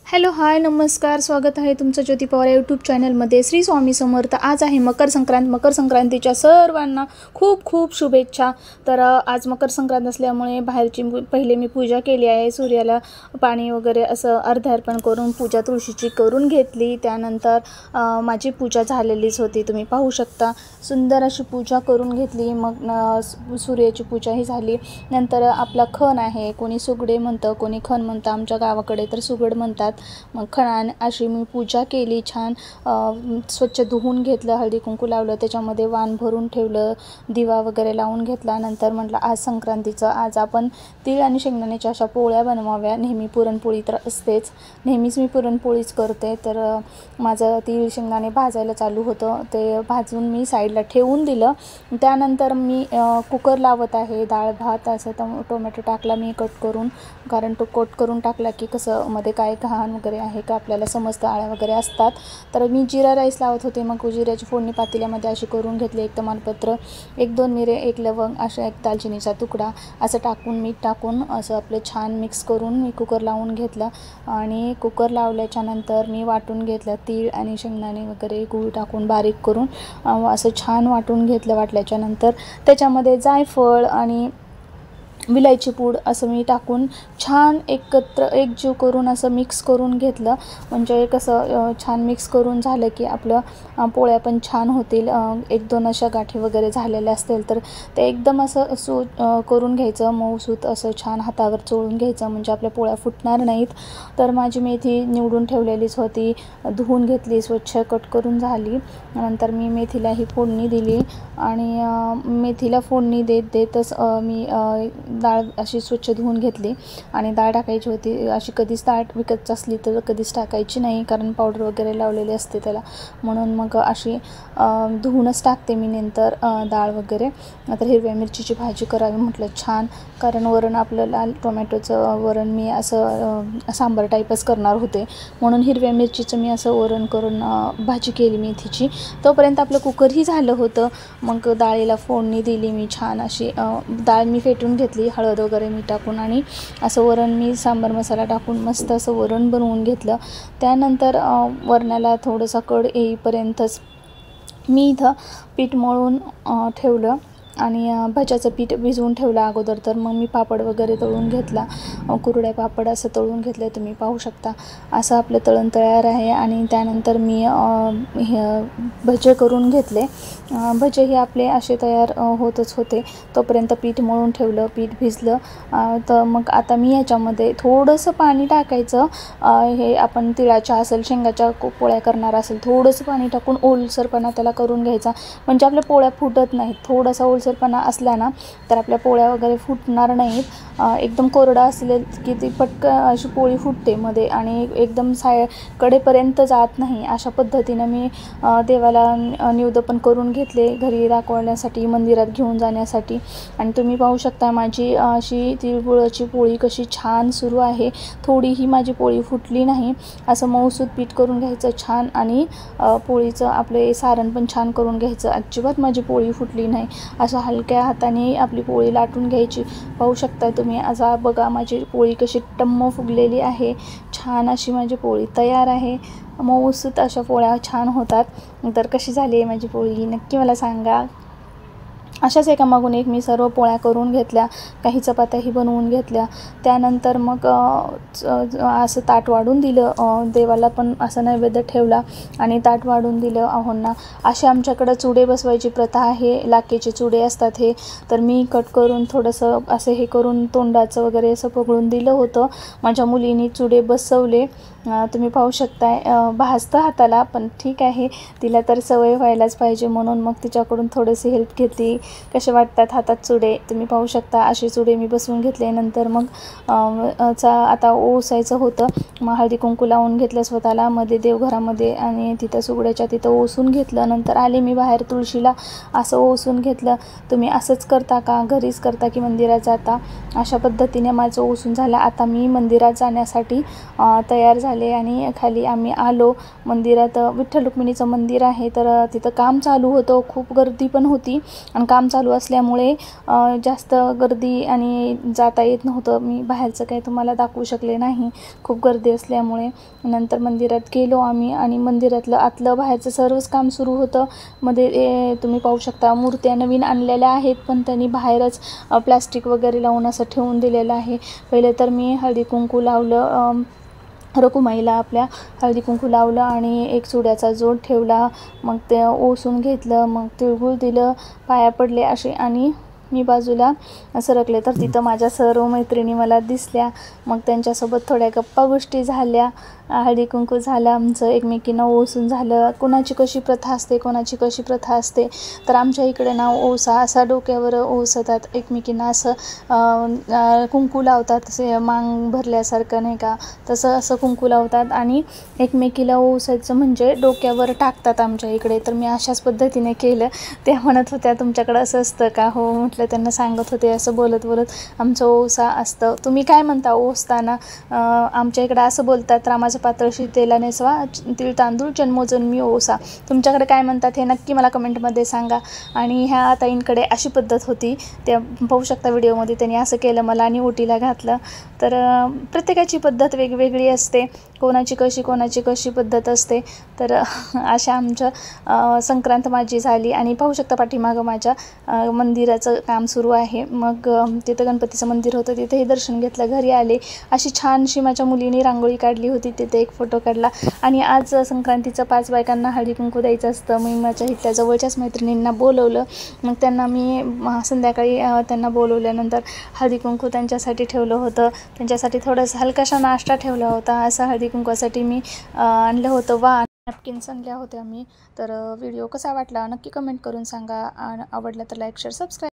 Hello hi नमस्कार, स्वागत आहे तुमचं ज्योती पवार यूट्यूब चॅनलमध्ये. श्री स्वामी समर्थ. आज आहे मकर संक्रांतीच्या सर्वांना खूप खूप शुभेच्छा. तर आज मकर संक्रांत असल्यामुळे बाहेरची पहिले मी पूजा केली आहे. सूर्याला पाणी वगैरे असं अर्ध्या अर्पण करून पूजा तुळशीची करून घेतली. त्यानंतर माझी पूजा झालेलीच होती, तुम्ही पाहू शकता. सुंदर अशी पूजा करून घेतली. मग सूर्याची पूजाही झाली. नंतर आपला खण आहे, कोणी सुगडे म्हणतं, कोणी खण म्हणतं. आमच्या गावाकडे तर सुगड म्हणतात. मग खणाने अशी मी पूजा केली. छान स्वच्छ धुवून घेतलं, हळदी कुंकू लावलं, त्याच्यामध्ये वाण भरून ठेवलं, दिवा वगैरे लावून घेतला. नंतर म्हटलं आज संक्रांतीचं, आज आपण तीळ आणि शेंगदाण्याच्या अशा पोळ्या बनवाव्या. नेहमी पुरणपोळी तर असतेच, नेहमीच मी पुरणपोळीच करते. तर माझं तीळ शेंगदाणे भाजायला चालू होतं, ते भाजून मी साईडला ठेवून दिलं. त्यानंतर मी कुकर लावत आहे. डाळ भात असं टोमॅटो टाकला मी कट करून, कारण तो कट करून टाकला की कसं मध्ये काय घाण वगैरे आहे का आपल्याला समजतं, आळ्या वगैरे असतात. तर मी जिरा राईस लावत होते. मग जिऱ्याची फोडणी पातेल्यामध्ये अशी करून घेतली. एक तमालपत्र, 1-2 मिरे, 1 लवंग, अशा 1 दालचिनीचा तुकडा असं टाकून, मीठ टाकून असं आपलं छान मिक्स करून मी कुकर लावून घेतलं. आणि कुकर लावल्याच्या नंतर मी वाटून घेतलं. तीळ आणि शेंगदाणे वगैरे गूळ टाकून बारीक करून असं छान वाटून घेतलं. वाटल्याच्या नंतर त्याच्यामध्ये जायफळ आणि विलायची पूड असं मी टाकून छान एकत्र एकजीव करून असं मिक्स करून घेतलं. म्हणजे कसं छान मिक्स करून झालं की आपलं पोळ्या पण छान होतील. 1-2 अशा गाठी वगैरे झालेल्या असतील तर ते एकदम असं करून घ्यायचं, मऊसूत असं छान हातावर चोळून घ्यायचं, म्हणजे आपल्या पोळ्या फुटणार नाहीत. तर माझी मेथी निवडून ठेवलेलीच होती, धुवून घेतली, स्वच्छ कट करून झाली. नंतर मी मेथीलाही फोडणी दिली आणि मेथीला फोडणी देतच मी डाळ अशी स्वच्छ धुवून घेतली. आणि डाळ टाकायची होती. अशी कधीच डाळ विकत असली तर कधीच टाकायची नाही, कारण पावडर वगैरे लावलेली असते त्याला, म्हणून मग अशी धुवूनच टाकते मी नंतर डाळ वगैरे. नंतर हिरव्या मिरचीची भाजी करावी म्हटलं छान, कारण वरण आपलं लाल टोमॅटोचं वरण मी असं सांबार टाईपच करणार होते, म्हणून हिरव्या मिरचीचं मी असं वरण करून भाजी केली मेथीची. तोपर्यंत आपलं कुकरही झालं होतं. मग डाळीला फोडणी दिली मी छान अशी. डाळ मी फेटून घेतली हळद वगैरे मी टाकून, आणि असं वरण मी सांबार मसाला टाकून मस्त असं वरण बनवून घेतलं. त्यानंतर वरणाला थोडंसं कड येईपर्यंतच मी इथं पीठ मळून ठेवलं. आणि भज्याचं पीठ भिजवून ठेवलं अगोदर. तर मग मी पापड वगैरे तळून घेतला, कुरड्या पापड असं तळून घेतलं, तुम्ही पाहू शकता. असं आपलं तळण तयार आहे. आणि त्यानंतर मी भजे करून घेतले. भजे हे आपले असे तयार होतच होते. तोपर्यंत पीठ मळून ठेवलं, पीठ भिजलं. तर मग आता मी याच्यामध्ये थोडंसं पाणी टाकायचं. हे आपण तिळाच्या असेल, शेंगाच्या पोळ्या करणार असेल, थोडंसं पाणी टाकून ओलसरपणा त्याला करून घ्यायचा, म्हणजे आपल्या पोळ्या फुटत नाहीत. थोडासा ओलसरपणा असला ना तर आपल्या पोळ्या वगैरे फुटणार नाहीत. एकदम कोरडा असेल की ती पटकन अशी पोळी फुटते मध्ये, आणि एकदम कडेपर्यंत जात नाही. अशा पद्धतीनं मी देवाला निवेद पण करून घेतले, घरी दाखवण्यासाठी, मंदिरात घेऊन जाण्यासाठी. आणि तुम्ही पाहू शकता माझी अशी तिळगुळाची पोळी कशी छान सुरू आहे. थोडीही माझी पोळी फुटली नाही. असं मऊसूत पीठ करून घ्यायचं छान, आणि पोळीचं आपले सारण पण छान करून घ्यायचं. अजिबात माझी पोळी फुटली नाही. असं हलक्या हाताने आपली पोळी लाटून घ्यायची. पाहू शकता तुम्ही. असा बघा माझी पोळी कशी टम्म फुगलेली आहे. छान अशी माझी पोळी तयार आहे. मऊसूत अशा पोळ्या छान होतात. तर कशी झाली आहे माझी पोळी नक्की मला सांगा. अशाच एकामागून एक मी सर्व पोळ्या करून घेतल्या, काही चपात्याही बनवून घेतल्या. त्यानंतर मग असं ताट वाढून दिलं, देवाला पण असं नैवेद्य ठेवला आणि ताट वाढून दिलं आहोंना. असे आमच्याकडं चुडे बसवायची प्रथा आहे, लाकेचे चुडे असतात हे. तर मी कट करून थोडंसं असं हे करून तोंडाचं वगैरे असं पकडून दिलं होतं. माझ्या मुलीने चुडे बसवले, तुम्ही पाहू शकताय. भाजतं हाताला, पण ठीक आहे, तिला तर सवय व्हायलाच पाहिजे, म्हणून मग तिच्याकडून थोडीशी हेल्प घेतली. कसे वाटतात हातात चुडे, तुम्ही पाहू शकता. असे चुडे मी बसवून घेतले. नंतर मग आता ओसायचं होतं. मग हळदी कुंकू लावून घेतलं स्वतःला मध्ये देवघरामध्ये, आणि तिथं सुगड्याच्या तिथं ओसून घेतलं. नंतर आले मी बाहेर तुळशीला, असं ओसून घेतलं. तुम्ही असंच करता का, घरीच करता की मंदिरात जाता? अशा पद्धतीने माझं ओसून झालं. आता मी मंदिरात जाण्यासाठी तयार झाले, आणि खाली आम्ही आलो. मंदिरात विठ्ठल रुक्मिणीचं मंदिर आहे, तर तिथं काम चालू होतं, खूप गर्दी पण होती. आणि काम काम चालू असल्यामुळे जास्त गर्दी आणि जाता येत नव्हतं. मी बाहेरचं काही तुम्हाला दाखवू शकले नाही, खूप गर्दी असल्यामुळे. नंतर मंदिरात गेलो आम्ही आणि मंदिरातलं आतलं बाहेरचं सर्वच काम सुरू होतं. मध्ये तुम्ही पाहू शकता मूर्त्या नवीन आणलेल्या आहेत, पण त्यांनी बाहेरच प्लास्टिक वगैरे लावून असं ठेवून दिलेलं आहे. पहिले तर मी हळदी कुंकू लावलं, रखुमाईला आपल्या हळदी कुंकू लावलं आणि एक चुड्याचा जोड ठेवला. मग ते ओसून घेतलं, मग तिळगुळ दिलं, पाया पडले असे आणि मी बाजूला सरकले तर तिथं माझ्या सर्व मैत्रिणी मला दिसल्या. मग त्यांच्यासोबत थोड्या गप्पा गोष्टी झाल्या, हळदी कुंकू झालं आमचं, एकमेकींना ओसून झालं. कोणाची कशी प्रथा असते, कोणाची कशी प्रथा असते. तर आमच्या इकडे ना ओसा असा डोक्यावर ओसतात, एकमेकींना असं कुंकू लावतात, असे मांग भरल्यासारखं नाही का, तसं असं कुंकू लावतात आणि एकमेकीला ओसायचं म्हणजे डोक्यावर टाकतात आमच्या इकडे. तर मी अशाच पद्धतीने केलं. त्या म्हणत होत्या तुमच्याकडं असं असतं का? हो म्हटलं, त्यांना सांगत होते असं बोलत बोलत आमचं ओसा असतं. तुम्ही काय म्हणता ओसताना? आमच्या इकडं असं बोलतात, रामाचं पात्रशी तेला नेसवा, तीळ तांदूळ जन्मोजन्मी ओसा. तुमच्याकडे काय म्हणतात हे नक्की मला कमेंटमध्ये सांगा. आणि ह्या ताईंकडे अशी पद्धत होती, त्या पाहू शकता व्हिडिओमध्ये, त्यांनी असं केलं मला आणि ओटीला घातलं. तर प्रत्येकाची पद्धत वेगवेगळी असते, कोणाची कशी पद्धत असते. तर अशा आमचं संक्रांत माझी झाली. आणि पाहू शकता पाठीमागं माझ्या मंदिराचं काम सुरू आहे. मग तिथं गणपतीचं मंदिर होतं, तिथेही दर्शन घेतलं, घरी आले. अशी छानशी माझ्या मुलीने रांगोळी काढली होती, तिथे एक फोटो काढला. आणि आज संक्रांतीचं 5 बायकांना हळदी कुंकू द्यायचं असतं. मी माझ्या इथल्या जवळच्याच मैत्रिणींना बोलवलं. मग त्यांना मी संध्याकाळी त्यांना बोलवल्यानंतर हळदी कुंकू त्यांच्यासाठी ठेवलं होतं. त्यांच्यासाठी थोडंसं हलकासा नाश्ता ठेवला होता. असं हळदी कुंकवासाठी मी आणलं होतं नॅपकिन्स आणल्या होत्या मी. तर व्हिडिओ कसा वाटला नक्की कमेंट करून सांगा. आवडला तर लाईक शेअर सबस्क्राईब.